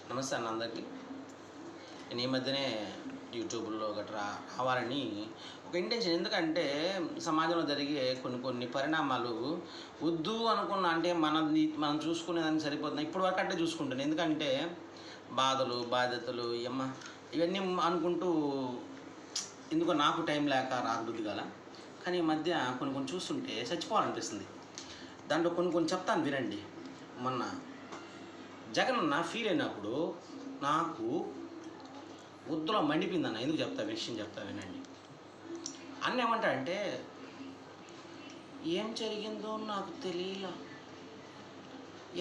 నమస్తే అన్న అందరికీ. నేను ఈ మధ్యనే యూట్యూబ్లో గట్రా రావాలని ఒక ఇంటెన్షన్. ఎందుకంటే సమాజంలో జరిగే కొన్ని పరిణామాలు వద్దు అనుకున్న, అంటే మనం చూసుకునేదానికి సరిపోతుంది. ఇప్పుడు వరకు అంటే చూసుకుంటాను. ఎందుకంటే బాధలు బాధ్యతలు ఇవన్నీ అనుకుంటూ ఎందుకో నాకు టైం లేక రాబుద్ది గల. కానీ ఈ మధ్య కొన్ని చూస్తుంటే చచ్చిపోవాలనిపిస్తుంది. దాంట్లో కొన్ని చెప్తాను వినండి. మొన్న జగన్ అన్న ఫీల్ అయినప్పుడు నాకు వద్దులో మండిపోయిందన్న. ఎందుకు విషయం చెప్తా వినండి. అన్న ఏమంటాడంటే, ఏం జరిగిందో నాకు తెలియలా,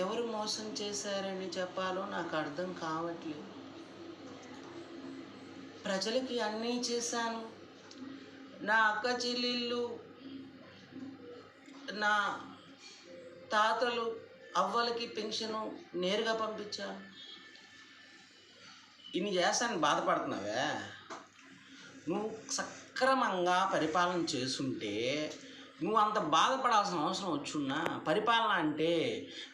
ఎవరు మోసం చేశారని చెప్పాలో నాకు అర్థం కావట్లేదు, ప్రజలకి అన్నీ చేశాను, నా అక్క చెల్లెళ్ళు, నా తాతలు అవ్వలకి పెన్షను నేరుగా పంపించాను, ఇన్ని చేస్తాను బాధపడుతున్నావే. నువ్వు సక్రమంగా పరిపాలన చేస్తుంటే నువ్వు అంత బాధపడాల్సిన అవసరం వచ్చున్నా. పరిపాలన అంటే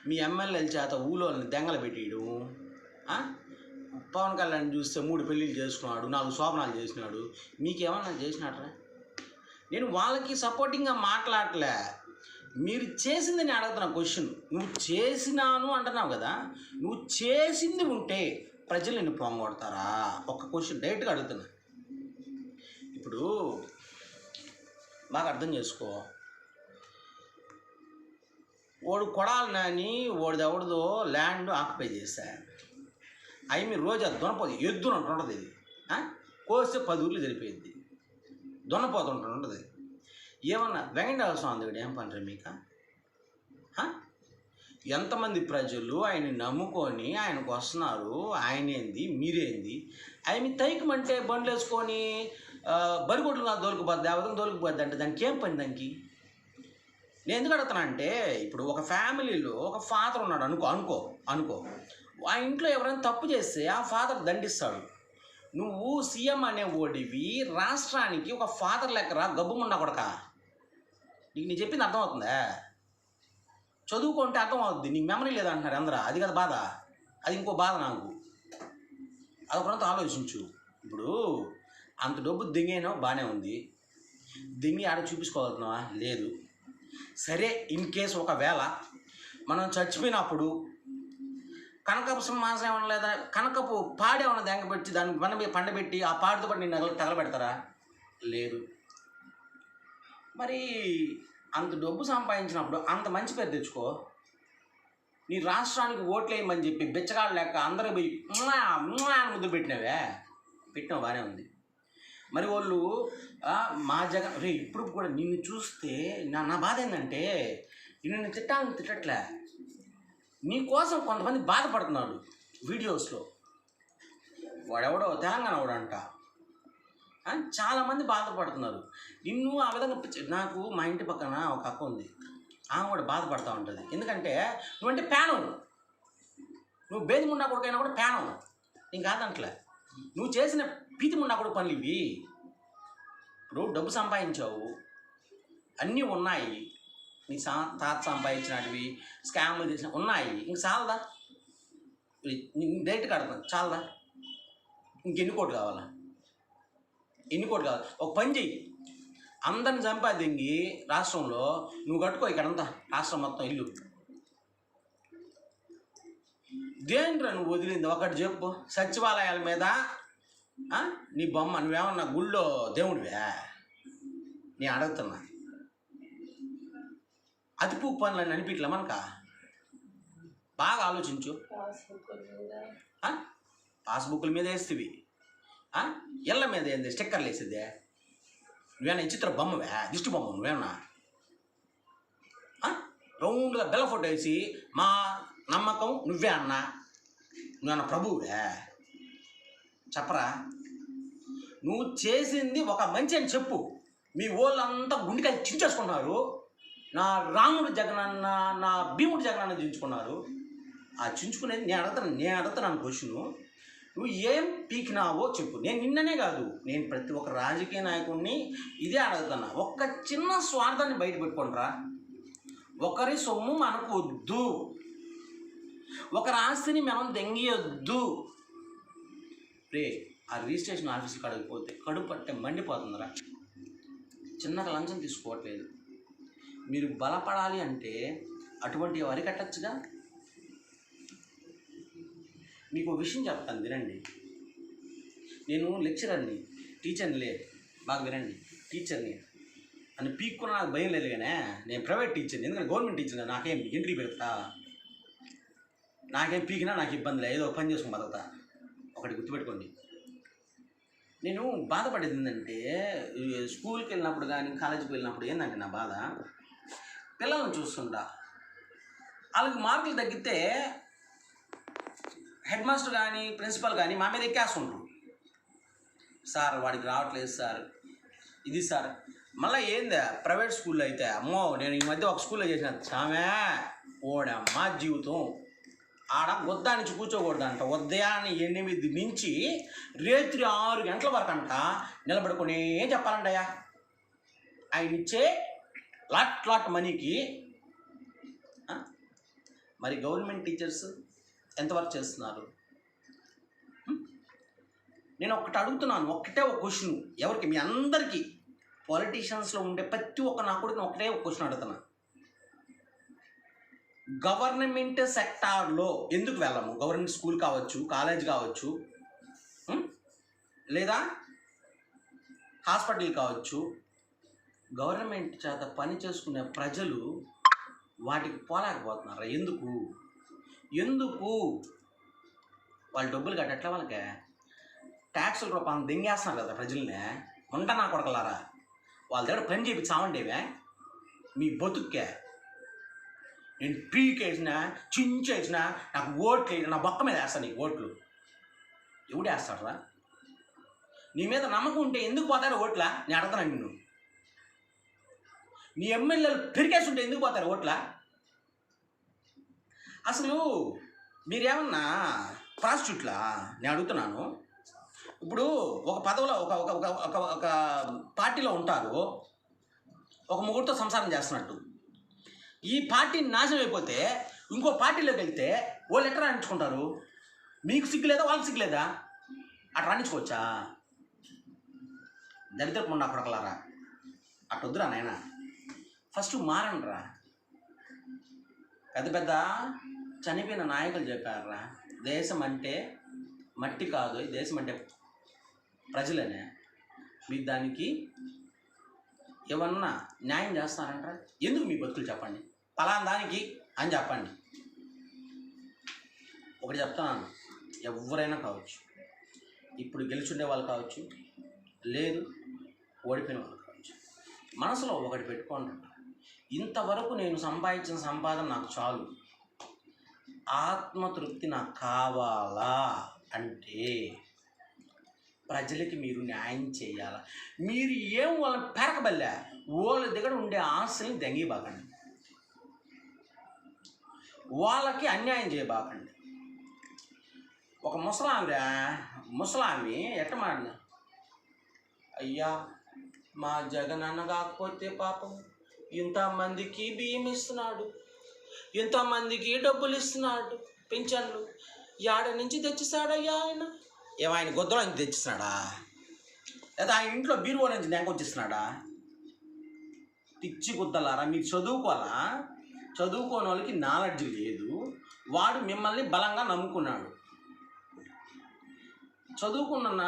మీ ఎమ్మెల్యేల చేత ఊళ్ళోని దెంగలు పెట్టేయడం, పవన్ కళ్యాణ్ చూస్తే 3 పెళ్ళిళ్ళు చేసుకున్నాడు, 4 శోభనాలు చేసినాడు, మీకేమన్నా చేసినట్రా? నేను వాళ్ళకి సపోర్టింగ్గా మాట్లాడలే, మీరు చేసింది నేను అడుగుతున్నా క్వశ్చన్. నువ్వు చేసినాను అంటున్నావు కదా, నువ్వు చేసింది ఉంటే ప్రజలు నిన్ను పొంగొడతారా? ఒక క్వశ్చన్ డైరెక్ట్గా అడుగుతున్నా. ఇప్పుడు బాగా అర్థం చేసుకో. వాడు కొడాలని వాడిదెవడిదో ల్యాండ్ ఆక్యుపై చేశా, అవి మీరు రోజు అది దున్నపోదు, ఎద్దున ఉంటుంది. ఇది కోస్తే 10 ఊర్లు జరిపోయింది, దున్నపోతుంటుంది. ఏమన్నా వెంకటేశ్వర స్వామి దగ్గర ఏం పనిరా మీకు? ఎంతమంది ప్రజలు ఆయన్ని నమ్ముకొని ఆయనకు వస్తున్నారు, ఆయనేంది మీరేంది? ఆయన తైకమంటే బండ్లు వేసుకొని బరిగొడ్లు నాకు దొరికిపోద్ది, అవతం దొరికిపోద్ది అంటే దానికి ఏం పని? దానికి నేను ఎందుకు అడుగుతున్నా అంటే, ఇప్పుడు ఒక ఫ్యామిలీలో ఒక ఫాదర్ ఉన్నాడు అనుకో ఆ ఇంట్లో ఎవరైనా తప్పు చేస్తే ఆ ఫాదర్ దండిస్తాడు. నువ్వు సీఎం అనే ఓడివి, రాష్ట్రానికి ఒక ఫాదర్ లెక్కరా గబ్బుముండా కొడక. నీకు నేను చెప్పింది అర్థమవుతుందా? చదువుకుంటే అర్థమవుద్ది, నీకు మెమరీ లేదంటున్నారు అందరూ. అది కదా బాధ, అది ఇంకో బాధ నాకు. అదొకరంతా ఆలోచించు. ఇప్పుడు అంత డబ్బు దింగేనో బాగానే ఉంది, దింగి ఆడ చూపించుకోగలుగుతున్నావా? లేదు. సరే, ఇన్ కేసు ఒకవేళ మనం చచ్చిపోయినప్పుడు కనకపు సింహాసనం ఏమన్నా లేదా, కనకపు పాడి ఏమన్నా దెంగపెట్టి దాన్ని పండబెట్టి ఆ పాడితో పాటు నేను తగలబెడతారా? లేదు. మరి అంత డబ్బు సంపాదించినప్పుడు అంత మంచి పేరు తెచ్చుకో. నీ రాష్ట్రానికి ఓట్లు వేయమని చెప్పి బిచ్చగాళ్ళు లెక్క అందరూ పోయి ముద్దు పెట్టినావు బాగానే ఉంది. మరి వాళ్ళు మా జగన్ ఇప్పుడు కూడా నిన్ను చూస్తే నా బాధ ఏంటంటే, నిన్ను తిట్టాలని తిట్టట్లే, నీకోసం కొంతమంది బాధపడుతున్నాడు వీడియోస్లో. వాడెవడో తెలంగాణ వాడంట, చాలామంది బాధపడుతున్నారు. నిన్ను ఆ విధంగా నాకు మా ఇంటి పక్కన ఒక అక్క ఉంది, ఆమె కూడా బాధపడుతూ ఉంటుంది. ఎందుకంటే నువ్వంటే ప్యానం, నువ్వు బేదిముండా కొడుకైనా కూడా ప్యానం. నేను కాదంటలే, నువ్వు చేసిన పీతిముండా కూడా పనులు ఇవి. ఇప్పుడు డబ్బు సంపాదించావు, అన్నీ ఉన్నాయి, నీ తాత సంపాదించినటివి, స్కామ్లు చేసిన ఉన్నాయి. ఇంక చాలదా? డైరెక్ట్గా అడుగుతాను, చాలదా? ఇంకెన్ని కోట్లు కావాలా? ఎన్ని కోట్లు కావాలి? ఒక పని చెయ్యి, అందరిని సంపాదించి రాష్ట్రంలో నువ్వు కట్టుకో, ఇక్కడంతా రాష్ట్రం మొత్తం ఇల్లు. దేంట్రా నువ్వు వదిలింది? ఒకటి చెప్పు. సచివాలయాల మీద నీ బొమ్మ, నువ్వేమన్నా గుళ్ళో దేవుడివే? నేను అడుగుతున్నా. అతిపు పనులని అనిపించలే మనక? బాగా ఆలోచించు. పాస్బుక్ల మీద వేస్తేవి, ఇళ్ళ మీద ఏంది స్టిక్కర్లు వేసేదే? నువ్వేనా చిత్ర బొమ్మవే, దిష్టి బొమ్మ? నువ్వేమన్నా రౌండ్గా బెల్ల ఫోటో వేసి మా నమ్మకం నువ్వే అన్నా, నువ్వేనా ప్రభువే? చెప్పరా? నువ్వు చేసింది ఒక మంచి అని చెప్పు. మీ వాళ్ళంతా గుండెకాయ చించేసుకున్నారు, నా రాముడు జగనన్న, నా భీముడు జగనన్న చించుకున్నారు. ఆ చించుకునేది నేను అడుగుతున్నాను క్వశ్చను. నువ్వు ఏం పీకినావో చెప్పు. నేను నిన్ననే కాదు, నేను ప్రతి ఒక్క రాజకీయ నాయకుడిని ఇదే అడుగుతున్నా. ఒక్క చిన్న స్వార్థాన్ని బయట పెట్టుకుంటారా? ఒకరి సొమ్ము మనకు వద్దు. ఒకరి ఆస్తిని మనం దెంగియొద్దు. రే ఆ రిజిస్ట్రేషన్ ఆఫీస్కి అడగకపోతే కడుపు పట్టే మండిపోతుందిరా. చిన్నగా లంచం తీసుకోవట్లేదు. మీరు బలపడాలి అంటే అటువంటి అరికట్టచ్చుగా. మీకు విషయం చెప్తాను, వినండి. నేను లెక్చరర్ని, టీచర్ని లేదు, బాగా వినండి. టీచర్ని అని పీక్కున్న నాకు భయం లేదు, కానీ నేను ప్రైవేట్ టీచర్ని. ఎందుకంటే గవర్నమెంట్ టీచర్ నాకేం ఇంటికి పెడతా, నాకేం పీకినా నాకు ఇబ్బంది లేదు, ఏదో పని చేసుకుని బతుకుతా. ఒకటి గుర్తుపెట్టుకోండి. నేను బాధపడేది ఏంటంటే, స్కూల్కి వెళ్ళినప్పుడు కానీ కాలేజీకి వెళ్ళినప్పుడు ఏంటంటే నా బాధ, పిల్లలను చూస్తుంటా వాళ్ళకి మార్కులు తగ్గితే హెడ్ మాస్టర్ కానీ ప్రిన్సిపల్ కానీ మా మీద ఎక్కేస్తుంటారు. సార్ వాడికి రావట్లేదు సార్, ఇది సార్. మళ్ళీ ఏందా ప్రైవేట్ స్కూల్లో అయితే, అమ్మో నేను ఈ మధ్య ఒక స్కూల్లో చేసిన చామే ఓడమ్మా జీవితం. ఆడ వద్దానికి కూర్చోకూడదంట. ఉదయాన్నే 8 నుంచి రాత్రి 6 గంటల వరకు అంట నిలబడుకునే చెప్పాలంటయ్యా. ఆయన ఇచ్చే లాట్ మనీకి. మరి గవర్నమెంట్ టీచర్స్ ఎంతవరకు చేస్తున్నారు? నేను ఒకటి అడుగుతున్నాను, ఒకటే ఒక క్వశ్చన్. ఎవరికి? మీ అందరికీ, పాలిటీషియన్స్లో ఉండే ప్రతి ఒక్క నా కొడుకుని ఒకటే ఒక క్వశ్చన్ అడుగుతున్నాను. గవర్నమెంట్ సెక్టార్లో ఎందుకు వెళ్ళము? గవర్నమెంట్ స్కూల్ కావచ్చు, కాలేజ్ కావచ్చు, లేదా హాస్పిటల్ కావచ్చు. గవర్నమెంట్ చేత పని చేసుకునే ప్రజలు వాటికి పోలేకపోతున్నారా? ఎందుకు వాళ్ళు డబ్బులు కట్టట్లే? వాళ్ళకే ట్యాక్సుల రూపాయలు దెంగేస్తున్నారు కదా ప్రజల్ని. వంట నా కొడకలారా, వాళ్ళ దగ్గర పని చేయించామండేవే మీ బతుక్కే. నేను పీకేసినా చించేసినా నాకు ఓట్లు వేసిన, నా బొక్క మీద వేస్తాను నీకు ఓట్లు. ఎవడు వేస్తాడరా? నీ మీద నమ్మకం ఉంటే ఎందుకు పోతారు ఓట్లా? నేను అడుగుతాను నిన్ను. నీ ఎమ్మెల్యేలు పెరిగేసి ఉంటే ఎందుకు పోతారు ఓట్లా? అసలు మీరేమన్నా ప్రాస్టిట్యూట్లా? నేను అడుగుతున్నాను. ఇప్పుడు ఒక పదవిలో ఒక పార్టీలో ఉంటారు, ఒక ముగ్గురితో సంసారం చేస్తున్నట్టు. ఈ పార్టీని నాశనం అయిపోతే ఇంకో పార్టీలోకి వెళ్తే వాళ్ళు ఎట్లా రాణించుకుంటారు? మీకు సిగ్గులేదా? వాళ్ళకి సిగ్గులేదా? అట్లా రాణించుకోవచ్చా? దరిద్రపు నా కొడకలారా, అట్టొద్దురా నాయన. ఫస్ట్ మారండిరా. పెద్ద చనిపోయిన నాయకులు చెప్పారా, దేశం అంటే మట్టి కాదు, దేశం అంటే ప్రజలనే. మీరు దానికి ఏమన్నా న్యాయం చేస్తారంటారా? ఎందుకు మీ బతుకులు చెప్పండి, పలానా దానికి అని చెప్పండి. ఒకటి చెప్తున్నాను, ఎవరైనా కావచ్చు, ఇప్పుడు గెలుచుండే వాళ్ళు కావచ్చు, లేదు ఓడిపోయిన వాళ్ళు కావచ్చు, మనసులో ఒకటి పెట్టుకోండి. ఇంతవరకు నేను సంపాదించిన సంపాదన నాకు చాలు, ఆత్మతృప్తి నాకు కావాలా అంటే ప్రజలకి మీరు న్యాయం చేయాలా. మీరు ఏం వాళ్ళని పెరకబల్లే, వాళ్ళ దగ్గర ఉండే ఆశల్ని దెంగిబాకండి, వాళ్ళకి అన్యాయం చేయబాకండి. ఒక ముసలామి ఎట్ట మాడిన, అయ్యా మా జగన్ అన్న కాకపోతే పాపం ఇంతమందికి బియ్యం ఇస్తున్నాడు, ఇంతమందికి డబ్బులు ఇస్తున్నాడు, పింఛన్లు యాడ నుంచి తెచ్చిస్తాడయ్యా ఆయన? ఏమైనా గొద్దలో నుంచి తెచ్చిస్తున్నాడా, లేదా ఆయన ఇంట్లో బీరువా నుంచి నెంకొచ్చిస్తున్నాడా? పిచ్చి గుద్దలారా, మీరు చదువుకోవాలా? చదువుకోని వాళ్ళకి నాలెడ్జ్ లేదు. వాడు మిమ్మల్ని బలంగా నమ్ముకున్నాడు. చదువుకున్న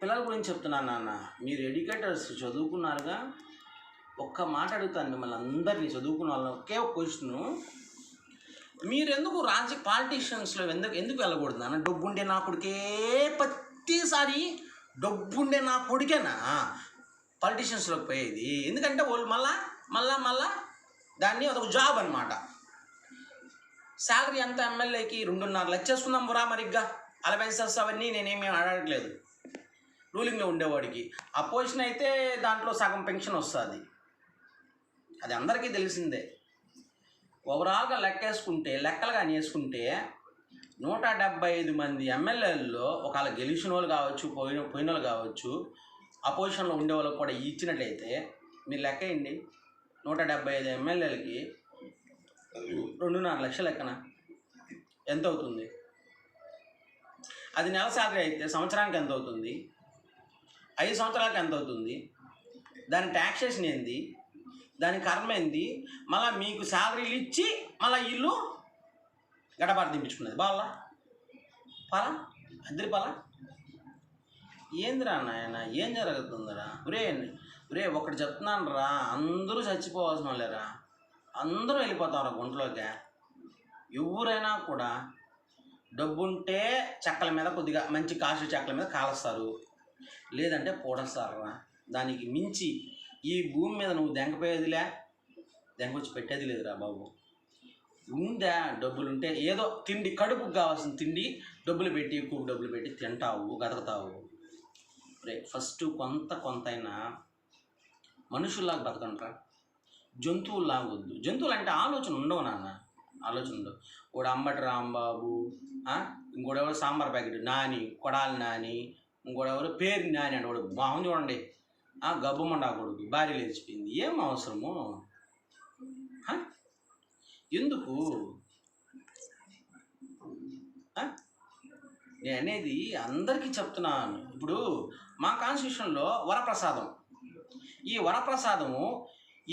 పిల్లల గురించి చెప్తున్నాను నాన్న, మీరు ఎడ్యుకేటర్స్ చదువుకున్నారుగా. ఒక్క మాట అడుగుతాను మిమ్మల్ని అందరినీ, చదువుకున్న వాళ్ళని ఒకే ఒక క్వశ్చను, మీరు ఎందుకు పాలిటీషియన్స్లో ఎందుకు వెళ్ళకూడదు నాన్న? డబ్బుండే నా కొడుకే, ప్రతిసారి డబ్బుండే నా కొడుకేనా పాలిటీషియన్స్లోకి పోయేది? ఎందుకంటే వాళ్ళు మళ్ళా దాన్ని అదొక జాబ్ అనమాట. శాలరీ ఎంత ఎమ్మెల్యేకి? 2.5 లక్షలు చేసుకుందాం రా మరిగ్గా. అలవెన్సెస్ అవన్నీ నేనేమీ అడగట్లేదు. రూలింగ్లో ఉండేవాడికి అపోజిషన్ అయితే దాంట్లో సగం పెన్షన్ వస్తుంది, అది అందరికీ తెలిసిందే. ఓవరాల్గా లెక్కలు కానీ వేసుకుంటే 175 మంది ఎమ్మెల్యేల్లో ఒకవేళ గెలిచిన వాళ్ళు కావచ్చు, పోయిన వాళ్ళు కావచ్చు, అపోజిషన్లో ఉండే వాళ్ళకి కూడా ఇచ్చినట్లయితే మీరు లెక్క వేయండి. 175 ఎమ్మెల్యేలకి 2.5 లక్షలు లెక్కన ఎంత అవుతుంది? అది నెల శాలరీ అయితే సంవత్సరానికి ఎంత అవుతుంది? 5 సంవత్సరాలకు ఎంత అవుతుంది? దాని ట్యాక్సేషన్ ఏంది? దాని కర్మ ఏంది? మళ్ళీ మీకు శాలరీలు ఇచ్చి మళ్ళీ ఇల్లు గడపాటు దింపించుకున్నది బాగా పాలా అద్దరి పాలా. ఏందిరా నాయన, ఏం జరుగుతుందిరా? ఒరే ఒకటి చెప్తున్నాను రా, అందరూ చచ్చిపోవాల్సిన వాళ్ళేరా, అందరూ వెళ్ళిపోతారు గుంటలోకి. ఎవరైనా కూడా డబ్బుంటే చెక్కల మీద కొద్దిగా మంచి కాస్ట్ చెక్కల మీద కాలుస్తారు, లేదంటే పూడస్తారా. దానికి మించి ఈ భూమి మీద నువ్వు దెంగపోయేదిలే, దెంగొచ్చి పెట్టేది లేదురా బాబు. ఉందా డబ్బులుంటే ఏదో తిండి, కడుపుకు కావాల్సిన తిండి డబ్బులు పెట్టి, ఎక్కువ డబ్బులు పెట్టి తింటావు, గదకుతావు. రే ఫస్ట్ కొంత అయినా మనుషుల్లాగా బతకంటారా, జంతువుల్లాగా వద్దు. జంతువులు అంటే ఆలోచన ఉండవు నాన్న, ఆలోచన ఉండవు. వాడు అంబటి రాంబాబు, ఇంకోడెవరు సాంబార్ ప్యాకెట్ నాని, కొడాలి నాని, ఇంకోడెవరు పేరు నాని అంటే వాడు బాగుంది చూడండి, గబ్బుమండా కొడుకు భార్య లేచిపోయింది. ఏం అవసరము? ఎందుకు? నేను అనేది అందరికీ చెప్తున్నాను. ఇప్పుడు మా కాన్స్టిట్యూషన్లో వరప్రసాదం, ఈ వరప్రసాదము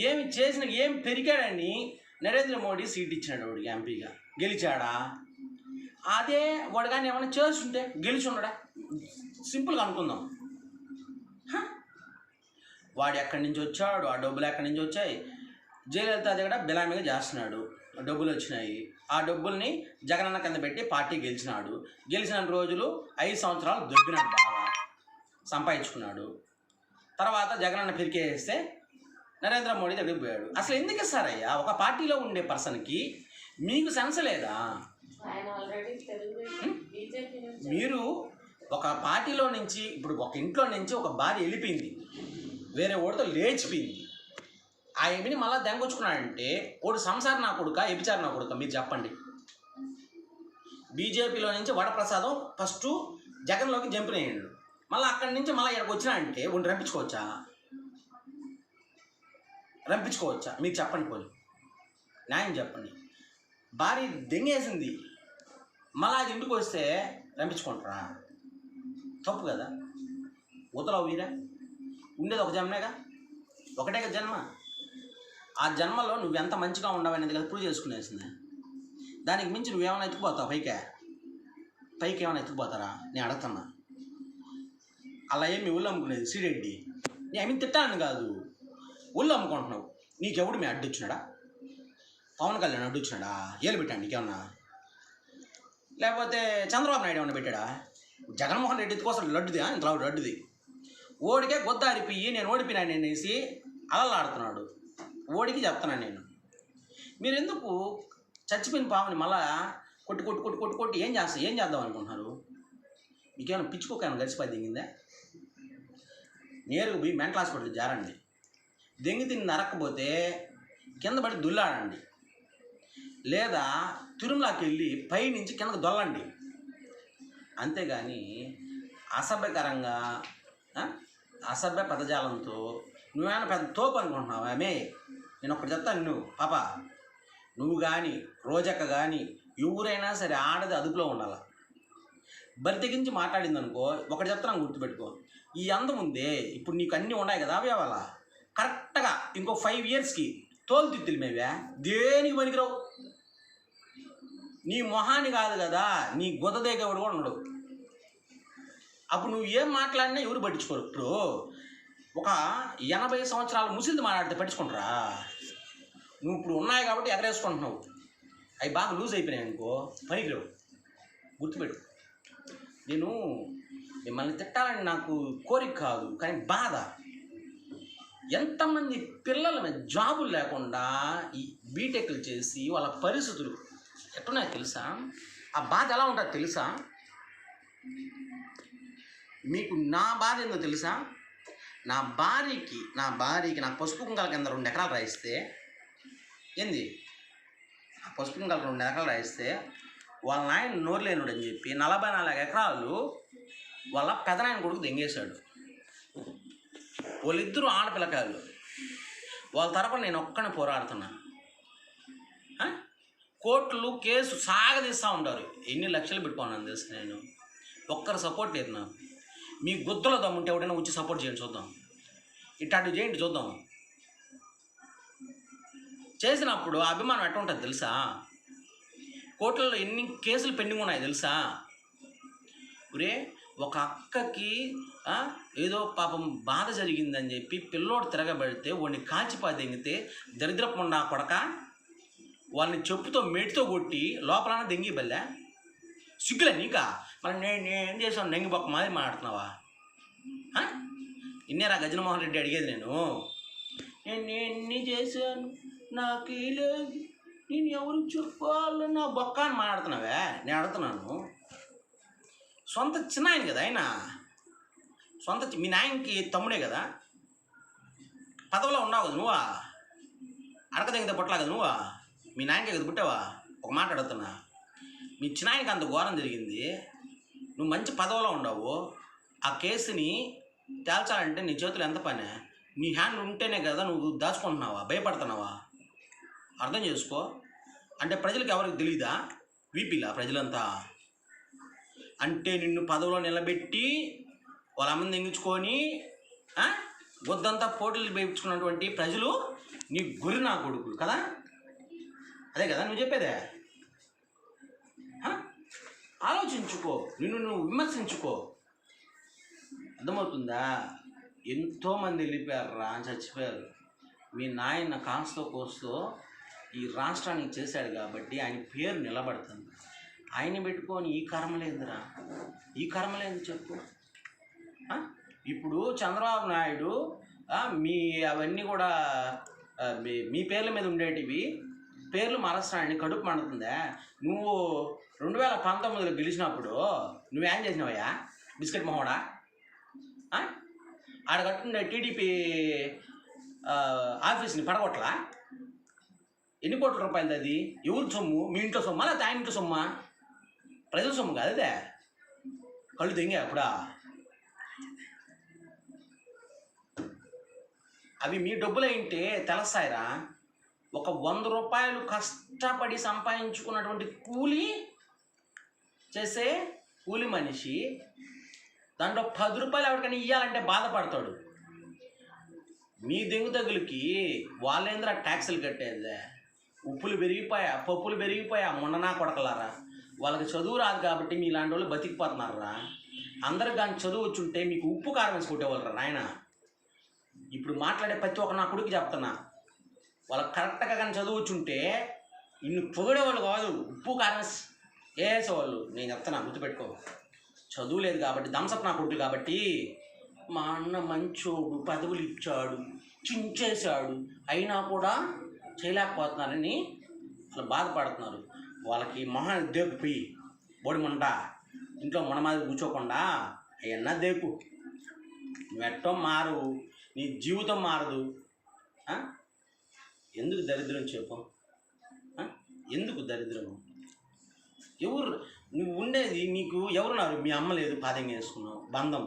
ఏమి చేసిన, ఏం పెరిగాడని నరేంద్ర మోడీ సీట్ ఇచ్చినాడు వాడికి, ఎంపీగా గెలిచాడా? అదే వాడు కానీ ఏమైనా చేస్తుంటే గెలిచి ఉండడా? సింపుల్గా అనుకుందాం. వాడు ఎక్కడి నుంచి వచ్చాడు, ఆ డబ్బులు ఎక్కడి నుంచి వచ్చాయి? జయలలిత దగ్గర బిలామీగా చేస్తున్నాడు, డబ్బులు వచ్చినాయి. ఆ డబ్బుల్ని జగనన్న కింద పెట్టి పార్టీ గెలిచినాడు. గెలిచిన రోజులు 5 సంవత్సరాలు దొబ్బినాడు, బాగా సంపాదించుకున్నాడు. తర్వాత జగనన్న పెరికేస్తే నరేంద్ర మోడీ దగ్గరికి పోయాడు. అసలు ఎందుకు ఇస్తారయ్యా ఒక పార్టీలో ఉండే పర్సన్కి? మీకు సెన్స్ లేదా? మీరు ఒక పార్టీలో నుంచి, ఇప్పుడు ఒక ఇంట్లో నుంచి ఒక భార్య వెళ్ళిపోయింది, వేరే ఓడితో లేచిపోయింది, ఆ ఏమిని మళ్ళీ దెంగొచ్చుకున్నాడంటే ఓడు సంసార నా కొడుక, ఎపిచార నా కొడుక? మీరు చెప్పండి. బీజేపీలో నుంచి వడప్రసాదం ఫస్ట్ జగన్లోకి జంప్ అయ్యాడు, మళ్ళీ అక్కడి నుంచి మళ్ళీ ఇక్కడికి వచ్చినాడంటే ఒంటి రంపించుకోవచ్చా? మీరు చెప్పండి, పోయి న్యాయం చెప్పండి. భార్య దెంగేసింది, మళ్ళీ అది ఇంటికి వస్తే రంపించుకుంటారా? తప్పు కదా. ఊతలో వీరా ఉండేది ఒక జన్మేగా, ఒకటే కదా జన్మ. ఆ జన్మలో నువ్వెంత మంచిగా ఉండవనేది కదా ప్రూవ్ చేసుకునేసింది. దానికి మించి నువ్వేమైనా ఎత్తుకుపోతావు? పైకి ఏమైనా ఎత్తుకుపోతారా? నేను అడుగుతున్నా. అలా ఏమి ఊళ్ళు అమ్ముకునేది శ్రీరెడ్డి? నేను ఏమి తిట్టాను కాదు, ఊళ్ళు అమ్ముకుంటున్నావు. నీకెవడు మీ అడ్డొచ్చినాడా? పవన్ కళ్యాణ్ అడ్డొచ్చినాడా? ఏలు పెట్టాడు నీకేమన్నా? లేకపోతే చంద్రబాబు నాయుడు ఏమన్నా పెట్టాడా? జగన్మోహన్ రెడ్డి కోసం లడ్డుది, ఇంత లడ్డుది. ఓడికే గొద్దారిపోయి నేను ఓడిపోయినాను అనేసి అలలాడుతున్నాడు. ఓడికి చెప్తున్నాను నేను. మీరు ఎందుకు చచ్చిపోయిన పాముని మళ్ళా కొట్టి ఏం చేద్దాం అనుకుంటున్నారు? మీకేమైనా పిచ్చుకోకేమైనా గడిచిపోయి దిగిందా? నేరుగా పోయి మెంటల్ హాస్పిటల్ జారండి. దెంగి తిని నరక్కపోతే కింద పడి దుల్లాడండి, లేదా తిరుమలకి వెళ్ళి పై నుంచి కిందకు దొల్లండి. అంతేగాని అసభ్యకరంగా, అసభ్య పదజాలంతో నువ్వేమైనా పెద్ద తోపు అనుకుంటున్నావు. ఆమె నేను ఒకటి చెప్తాను, నువ్వు కానీ రోజక్క కానీ ఎవరైనా సరే ఆడది అదుపులో ఉండాలి. బరి తెగించి మాట్లాడింది అనుకో, ఒకటి చెప్తాను గుర్తుపెట్టుకో, ఈ అందం ఉందే ఇప్పుడు నీకు అన్నీ ఉన్నాయి కదా, అవే వాళ్ళ కరెక్ట్గా ఇంకో 5 ఇయర్స్కి తోలు తిత్తులు మేవే దేనికి పనికిరావు. నీ మొహాన్ని కాదు కదా, నీ గుదదేగేవాడు కూడా ఉండడు. అప్పుడు నువ్వు ఏం మాట్లాడినా ఎవరు పట్టించుకోరు. ఇప్పుడు ఒక 80 సంవత్సరాల ముసిలిది మాట్లాడితే పట్టించుకుంటారా? నువ్వు ఇప్పుడు ఉన్నాయి కాబట్టి ఎగరేసుకుంటున్నావు, అవి బాగా లూజ్ అయిపోయినాయి అనుకో పనికిరావు. గుర్తుపెట్టు. నేను మిమ్మల్ని తిట్టాలని నాకు కోరిక కాదు, కానీ బాధ. ఎంతమంది పిల్లల మీద జాబులు లేకుండా ఈ బీటెక్లు చేసి వాళ్ళ పరిస్థితులు ఎట్టున్నాయో తెలుసా? ఆ బాధ ఎలా ఉంటుందో తెలుసా మీకు? నా బాధ ఏందో తెలుసా? నా భార్యకి నాకు పసుపు కుంకాల కింద 2 ఎకరాలు రాయిస్తే ఏంది, ఆ పసుపు కుంకాల 2 ఎకరాలు రాయిస్తే వాళ్ళ నాయన నోరు లేనుడు అని చెప్పి 44 ఎకరాలు వాళ్ళ పెదనాయన కొడుకు దెంగేశాడు. వాళ్ళిద్దరూ ఆడపిల్లకాయలు, వాళ్ళ తరపున నేను ఒక్కనే పోరాడుతున్నా. కోర్టులు కేసు సాగదీస్తూ ఉంటారు. ఎన్ని లక్షలు పెట్టుకున్నాను తెలుసు నేను. ఒక్కరు సపోర్ట్ లేదు నాకు. మీ గుద్దలో దమ్ముంటే ఎవడైనా వచ్చి సపోర్ట్ చేయండి చూద్దాం. ఇట్లాంటివి చేయండి చూద్దాం. చేసినప్పుడు అభిమానం ఎట్లా ఉంటుంది తెలుసా? కోర్టులలో ఎన్ని కేసులు పెండింగ్ ఉన్నాయి తెలుసా? ఒరే, ఒక అక్కకి ఏదో పాపం బాధ జరిగిందని చెప్పి పిల్లోడు తిరగబడితే వాడిని కాల్చిపాదెంగితే దరిద్రపు నా కొడక వాళ్ళని చెప్పుతో మెటితో కొట్టి లోపలన్నా దెంగి బల్లే సిగ్గులే నీకా? మరి నేను చేసాను నెంగి బొక్క మాది మాట్లాడుతున్నావా? ఇన్నేరా గజనమోహన్ రెడ్డి అడిగేది నేను ఎన్ని చేశాను, నాకు లేదు, నేను ఎవరికి చెప్పాలి నా బొక్క అని మాట్లాడుతున్నావే? నేను అడుగుతున్నాను. సొంత చిన్న ఆయన కదా ఆయన, సొంత మీ నాయనకి తమ్ముడే కదా, పదవిలో ఉన్నావు కదా నువ్వా, అడకదగితే పుట్టలా కదా నువ్వా, మీ నాయనకే కదా పుట్టావా? ఒక మాట అడుగుతున్నా, మీ చిన్నాయనకి అంత ఘోరం జరిగింది, నువ్వు మంచి పదవిలో ఉండవు, ఆ కేసుని తేల్చాలంటే నీ చేతులు ఎంత పని? నీ హ్యాండ్ ఉంటేనే కదా నువ్వు దాచుకుంటున్నావా, భయపడుతున్నావా? అర్థం చేసుకో. అంటే ప్రజలకు ఎవరికి తెలియదా? వీపీలా ప్రజలంతా అంటే నిన్ను పదవిలో నిలబెట్టి వాళ్ళ అమ్మని తెంగించుకొని వద్దంతా పోటీలు వేయించుకున్నటువంటి ప్రజలు నీ గురి నా కొడుకులు కదా, అదే కదా నువ్వు చెప్పేదే. ఆలోచించుకో, నిన్ను నువ్వు విమర్శించుకో. అర్థమవుతుందా? ఎంతోమంది వెళ్ళిపోయారు రా, చచ్చిపోయారు. మీ నాయన కాస్తో కోస్తో ఈ రాష్ట్రానికి చేశాడు కాబట్టి ఆయన పేరు నిలబడుతుంది. ఆయన పెట్టుకొని ఈ కర్మలేదురా, ఈ కర్మలేదు చెప్పు. ఇప్పుడు చంద్రబాబు నాయుడు మీ అవన్నీ కూడా మీ పేర్ల మీద ఉండేటివి పేర్లు మారస్తానని కడుపు మండుతుందా? నువ్వు 2019లో గెలిచినప్పుడు నువ్వేం చేసినావయ్యా బిస్కెట్ మొహోడా? ఆడ కట్టుండే టీడీపీ ఆఫీస్ని పడగొట్టలా? ఎన్ని కోట్ల రూపాయలది అది? ఎవరి సొమ్ము? మీ ఇంట్లో సొమ్మా లేకపోతే ఆయన ఇంట్లో సొమ్మా? ప్రజల సొమ్ము కాదు అదే. కళ్ళు తెంగా అప్పుడా? అవి మీ డబ్బులు అయింటే తెలుస్తాయిరా. ఒక 100 రూపాయలు కష్టపడి సంపాదించుకున్నటువంటి కూలి చేసే కూలి మనిషి దాంట్లో 10 రూపాయలు ఎవరికైనా ఇవ్వాలంటే బాధపడతాడు. మీ దెంగు తగులకి వాళ్ళేంద్రా ట్యాక్సులు కట్టేదే? ఉప్పులు పెరిగిపోయా, పప్పులు పెరిగిపోయా, మొన్ననా కొడకలారా. వాళ్ళకి చదువు రాదు కాబట్టి మీలాంటి వాళ్ళు బతికిపోతున్నారా. అందరికి కానీ చదువు వచ్చి ఉంటే మీకు ఉప్పు కారం వేసి కొట్టేవాళ్ళరా నాయన. ఇప్పుడు మాట్లాడే ప్రతి ఒక్క నా కొడుకు చెప్తున్నా, వాళ్ళకి కరెక్ట్గా కానీ చదువు వచ్చి ఉంటే ఇన్ని పొగిడేవాళ్ళు కాదు, ఉప్పు కారం వేసేవాళ్ళు. నేను చెప్తున్నా, గుర్తుపెట్టుకో. చదువు లేదు కాబట్టి దంసప్ నా కొడుకు కాబట్టి మా అన్న మంచోడు, పదవులు ఇచ్చాడు, చించేశాడు, అయినా కూడా చేయలేకపోతున్నారని అసలు బాధపడుతున్నారు. వాళ్ళకి మొహాన్ని దేకుపోయి బొడిమంట ఇంట్లో మొనమాది కూర్చోకుండా అవన్నా దేకు. నువ్వెట్టో మారు, నీ జీవితం మారదు. ఎందుకు దరిద్రం చెప్పు? ఎందుకు దరిద్రం? ఎవరు నువ్వు ఉండేది? నీకు ఎవరున్నారు? మీ అమ్మ లేదు, పాదం వేసుకున్నావు, బంధం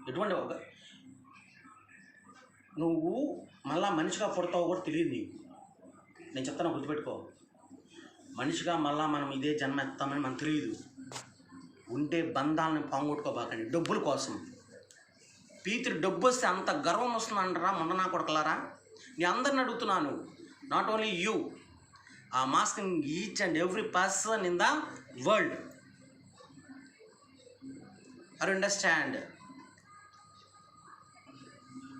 ఎటువంటి ఒక నువ్వు మళ్ళా మనిషిగా పుడతావు కూడా తెలియదు నీకు. నేను చెప్తాను, గుర్తుపెట్టుకో. మనిషిగా మళ్ళా మనం ఇదే జన్మ ఎత్తామని మనకు తెలియదు. ఉంటే బంధాలను పాంగొట్టుకోబాకండి డబ్బుల కోసం. పీతిరి డబ్బు వస్తే అంత గర్వం వస్తుందంటారా మొన్న నా కొడకలారా? నేను అందరిని అడుగుతున్నాను, not only you, I'm asking each and every person in the world. Or understand,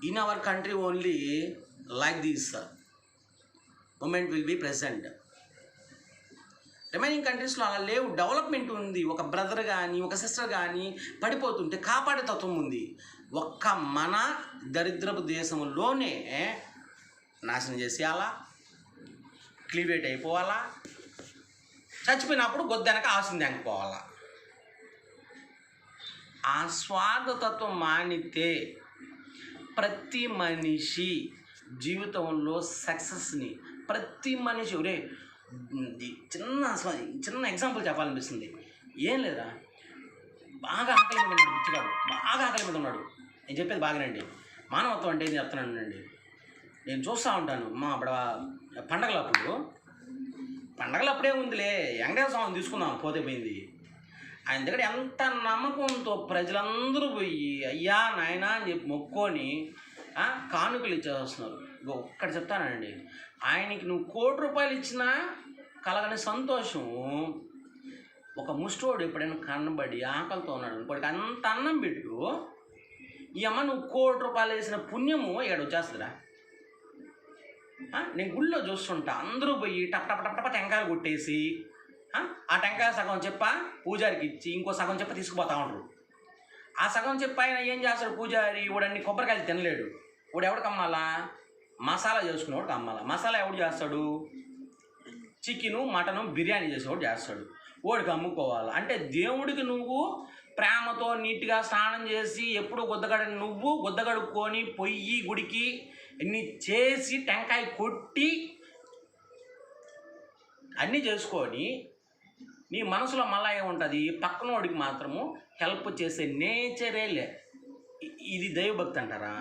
in our country only like this moment will be present. Remaining కంట్రీస్లో అలా లేవు. డెవలప్మెంట్ ఉంది. ఒక బ్రదర్ కానీ ఒక సిస్టర్ కానీ పడిపోతుంటే కాపాడే తత్వం ఉంది. ఒక్క మన దరిద్రపు దేశంలోనే నాశనం చేసేయాలా, క్లీవేట్ అయిపోవాలా, చచ్చిపోయినప్పుడు గొద్దెనక ఆసింది అంకపోవాలా. ఆ స్వార్థతత్వం మానితే ప్రతి మనిషి జీవితంలో సక్సెస్ని ప్రతి మనిషి ఒరే చిన్న ఎగ్జాంపుల్ చెప్పాలనిపిస్తుంది. ఏం లేదురా, బాగా ఆకలి మీద ఉన్నాడు పిచ్చిగాడు, బాగా ఆకలి మీద ఉన్నాడు. నేను చెప్పేది బాగానండి. మానవత్వం అంటే ఏం చెప్తున్నానండి, నేను చూస్తూ ఉంటాను. మా అప్పుడు పండగలప్పుడు పండగలు అప్పుడే ఉందిలే, వెంకటేశ్వర స్వామిని తీసుకుందాం, పోతే పోయింది. ఆయన దగ్గర ఎంత నమ్మకంతో ప్రజలందరూ పోయి అయ్యా నాయనా అని చెప్పి మొక్కొని కానుకలు ఇచ్చేస్తున్నారు. ఒక్కటి చెప్తానండి, ఆయనకి నువ్వు ₹1,00,00,000 ఇచ్చినా కలగని సంతోషం ఒక ముష్టోడు ఎప్పుడైనా కన్నబడి ఆకలితో ఉన్నాడు అనుకోడికి అంత అన్నం పెట్టు, ఈ అమ్మ నువ్వు ₹1,00,00,000 వేసిన పుణ్యము ఇక్కడ వచ్చేస్తుందిరా. నేను గుళ్ళో చూస్తుంటా, అందరూ పోయి టప్ టప్ టప్ టప్ టెంకాయలు కొట్టేసి ఆ టెంకాయ సగం చెప్ప పూజారికి ఇచ్చి ఇంకో సగం చెప్ప తీసుకుపోతా ఉంటారు. ఆ సగం చెప్ప ఆయన ఏం చేస్తాడు పూజారి, వాడన్ని కొబ్బరికాయలు తినలేడు, వాడు ఎవడికి అమ్మాలా, మసాలా చేసుకునేవాడికి అమ్మాలా. మసాలా ఎవడు చేస్తాడు, చికెను మటను బిర్యానీ చేసేవాడు చేస్తాడు, వాడికి అమ్ముకోవాలి. అంటే దేవుడికి నువ్వు ప్రేమతో నీట్గా స్నానం చేసి ఎప్పుడు నువ్వు గుద్దగడుక్కొని పొయ్యి గుడికి ఇన్ని చేసి టెంకాయ కొట్టి అన్నీ చేసుకొని నీ మనసులో మళ్ళా ఏముంటుంది, పక్కనోడికి మాత్రము హెల్ప్ చేసే నేచరే లే. ఇది దైవభక్తి అంటారా?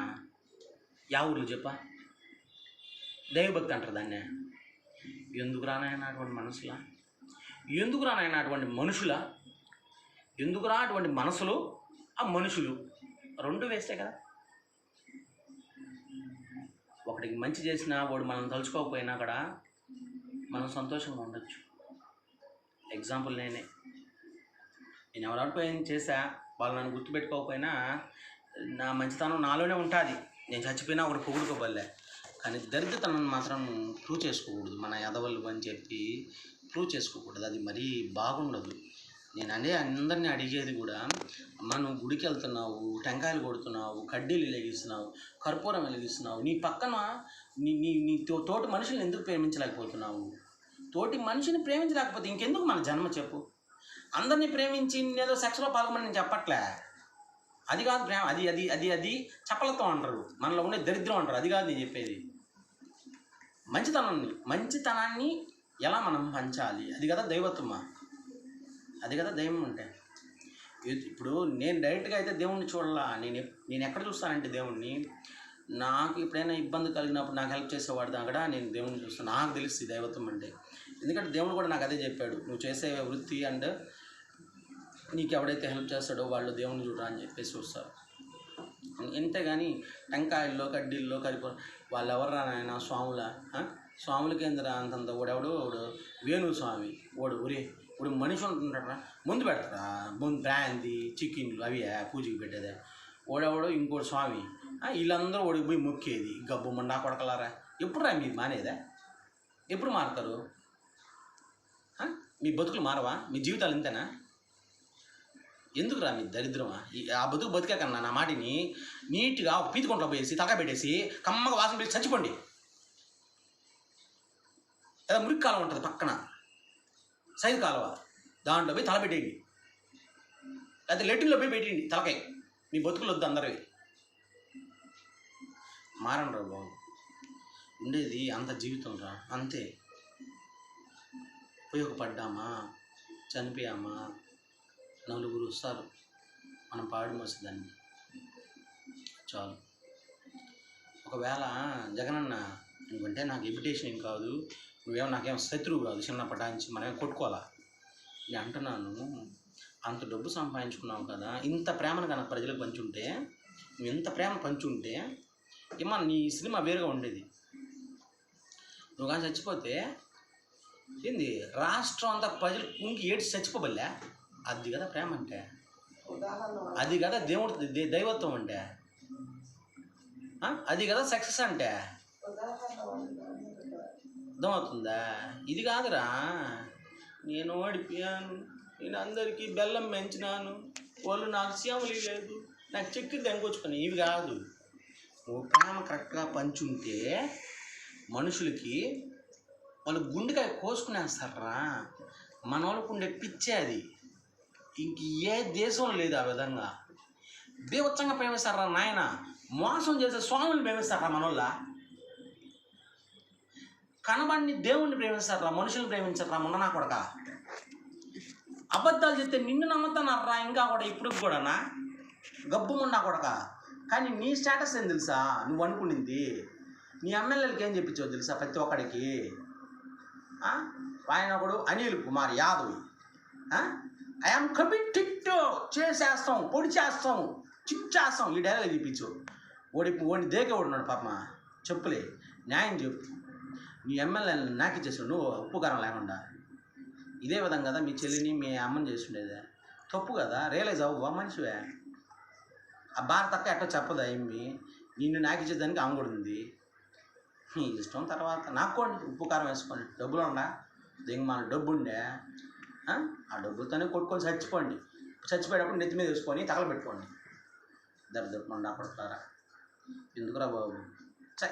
యా ఊర్లో చెప్ప దైవభక్తి అంటారు దాన్ని? ఎందుకు రానాయన అటువంటి మనసులా, ఎందుకు రానాయన అటువంటి మనుషులా, ఎందుకు రా అటువంటి మనసులు? ఆ మనుషులు రెండు వేస్తే కదా. ఒకటికి మంచి చేసినా వాడు మనం తలుచుకోకపోయినా కూడా మనం సంతోషంగా ఉండొచ్చు. ఎగ్జాంపుల్ నేను ఎవరెవరికో ఏం చేశా, వాళ్ళు నన్ను గుర్తుపెట్టుకోకపోయినా నా మంచితనం నాలోనే ఉంటుంది. నేను చచ్చిపోయినా ఒకటి పొగుడుకోబల్లే, కానీ దరిద్రతనం మాత్రం ప్రూవ్ చేసుకోకూడదు. మన ఎదవలు అని చెప్పి ప్రూవ్ చేసుకోకూడదు, అది మరీ బాగుండదు. నేను అందరినీ అడిగేది కూడా, అమ్మ నువ్వు గుడికి వెళ్తున్నావు, టెంకాయలు కొడుతున్నావు, కడ్డీలు వెలిగిస్తున్నావు, కర్పూరం వెలిగిస్తున్నావు, నీ పక్కన నీ నీ నీ తోటి మనుషులను ఎందుకు ప్రేమించలేకపోతున్నావు? తోటి మనిషిని ప్రేమించలేకపోతే ఇంకెందుకు మన జన్మ చెప్పు? అందరినీ ప్రేమించి ఏదో సెక్స్లో పాల్గొమని నేను చెప్పట్లే, అది కాదు ప్రేమ. అది అది అది అది చపలతో అంటారు, మనలో ఉండే దరిద్రం అంటారు, అది కాదు నేను చెప్పేది. మంచితనాన్ని ఎలా మనం పంచాలి, అది కదా దైవత్వమా, అది కదా దైవం అంటే. ఇప్పుడు నేను డైరెక్ట్గా అయితే దేవుణ్ణి చూడాలా, నేను ఎక్కడ చూస్తానంటే దేవుణ్ణి, నాకు ఎప్పుడైనా ఇబ్బంది కలిగినప్పుడు నాకు హెల్ప్ చేసేవాడు దగ్గర నేను దేవుణ్ణి చూస్తాను. నాకు తెలుస్తుంది దైవత్వం అంటే, ఎందుకంటే దేవుడు కూడా నాకు అదే చెప్పాడు, నువ్వు చేసే వృత్తి అండ్ నీకు ఎవడైతే హెల్ప్ చేస్తాడో వాళ్ళు దేవుణ్ణి చూడరా అని చెప్పేసి చూస్తారు. అంతేగాని టెంకాయల్లో కడ్డీల్లో కరిపూరం వాళ్ళు ఎవరు నాయన స్వాముల స్వాములకి ఏందిరా అంతంత వాడెవడు వేణు స్వామి వాడు ఇప్పుడు మనిషి ఉంటుంటారా, ముందు పెడతారా ముందు బ్రాంది చికెన్లు అవి పూజకి పెట్టేదే, ఓడెవడో ఇంకోటి స్వామి, వీళ్ళందరూ ఓడికి పోయి మొక్కేది. గబ్బు మండా కొడకలారా, ఎప్పుడు రా మీరు మానేదా? ఎప్పుడు మారుతారు? మీ బతుకులు మారవా? మీ జీవితాలు ఇంతేనా? ఎందుకు రా మీ దరిద్రమా? ఆ బతుకే కన్నా నా మాటిని నీట్గా ఒక పీతుకుంట్లో పోయేసి తలకాయ పెట్టేసి కమ్మగా వాసన పెట్టి చచ్చిపోండి. లేదా మురికి కాలువ ఉంటుంది పక్కన, సైజు కాలువ, దాంట్లో పోయి తల పెట్టేయండి, లేకపోతే లెట్రిన్లో పోయి పెట్టేయండి తలకాయ. మీ బతుకులు వద్దు అందరివి. మారండి రా బాబు, ఉండేది అంత జీవితం రా, అంతే. ఉపయోగపడ్డామా, చనిపోయామా, నలుగురు వస్తారు, మనం పాడు మోసేదాన్ని చాలు. ఒకవేళ జగనన్న నువ్వంటే నాకు ఇన్విటేషన్ ఏం కాదు, నువ్వేమో నాకేమో శత్రువు కాదు, చిన్నప్పటాంచి మనమేం కొట్టుకోవాలా నేను అంటున్నాను. అంత డబ్బు సంపాదించుకున్నావు కదా, ఇంత ప్రేమను కనుక ప్రజలకు పంచుంటే, నువ్వు ఇంత ప్రేమ పంచుంటే ఏమన్నా నీ సినిమా వేరుగా ఉండేది. నువ్వు కానీ చచ్చిపోతే ఏంది రాష్ట్రం అంతా ప్రజలు కుంకి ఏడ్చి చచ్చిపోబల్లే. అది కదా ప్రేమ అంటే, అది కదా దేవుడు దైవత్వం అంటే, అది కదా సక్సెస్ అంటే. అర్థమవుతుందా? ఇది కాదురా, నేను ఓడిపోయాను, నేను అందరికీ బెల్లం పెంచినాను, వాళ్ళు నాకు సీమలు లేదు, నాకు చక్కెర తెంకొచ్చుకొని, ఇవి కాదు. నువ్వు ప్రేమ కరెక్ట్గా పంచుంటే మనుషులకి వాళ్ళు గుండెకాయ కోసుకునేస్తారా. మన వాళ్ళకు ఉండే పిచ్చే అది, ఇంక ఏ దేశంలో లేదు ఆ విధంగా. బీభత్సంగా ప్రేమిస్తారా నాయన, మోసం చేసే స్వాములు ప్రేమిస్తారా మనోళ్ళ, కనబడిని దేవుణ్ణి ప్రేమిస్తారా, మనుషుల్ని ప్రేమించారా మొన్న నా కొడక. అబద్ధాలు చెప్తే నిన్ను నమ్ముతానర్రా ఇంకా కూడా, ఇప్పుడు కూడానా గబ్బుమున్నా కొడక. కానీ నీ స్టేటస్ ఏం తెలుసా, నువ్వు అనుకునింది నీ ఎమ్మెల్యేలకి ఏం చెప్పించావు తెలుసా, ప్రతి ఒక్కడికి ఆయన ఒకడు అనిల్ కుమార్ యాదవ్. ఐఎమ్ కమిటెడ్, చేసేస్తాం, పొడి చేస్తాం, చిక్ చేస్తాం, ఈ డైలాగ్ చూపించు. ఓడి దేకే ఉన్నాడు పాప, చెప్పులే న్యాయం చెప్పు. నీ ఎమ్మెల్యే నాకు ఇచ్చేసాడు నువ్వు, ఉప్పు కారం లేకుండా. ఇదే విధంగా కదా మీ చెల్లిని మీ అమ్మని చేస్తుండేది. తప్పు కదా, రియలైజ్ అవ్వవా మనిషివే? ఆ భారత అక్క ఎట్టో చెప్పదా ఏమి, నిన్ను నాకు ఇచ్చేదానికి ఆమె కూడా ఉంది. మీ ఇష్టం. తర్వాత నాకోండి, ఉప్పు కారం వేసుకోండి, డబ్బులు ఉండా దింగమాల డబ్బు ఉండే, ఆ డబ్బులతోనే కొట్టుకొని చచ్చిపోండి. చచ్చిపోయేటప్పుడు నెత్తి మీద వేసుకొని తగలబెట్టుకోండి. దరిద్రపు అప్పట్లారా, ఎందుకురా బాబు. చ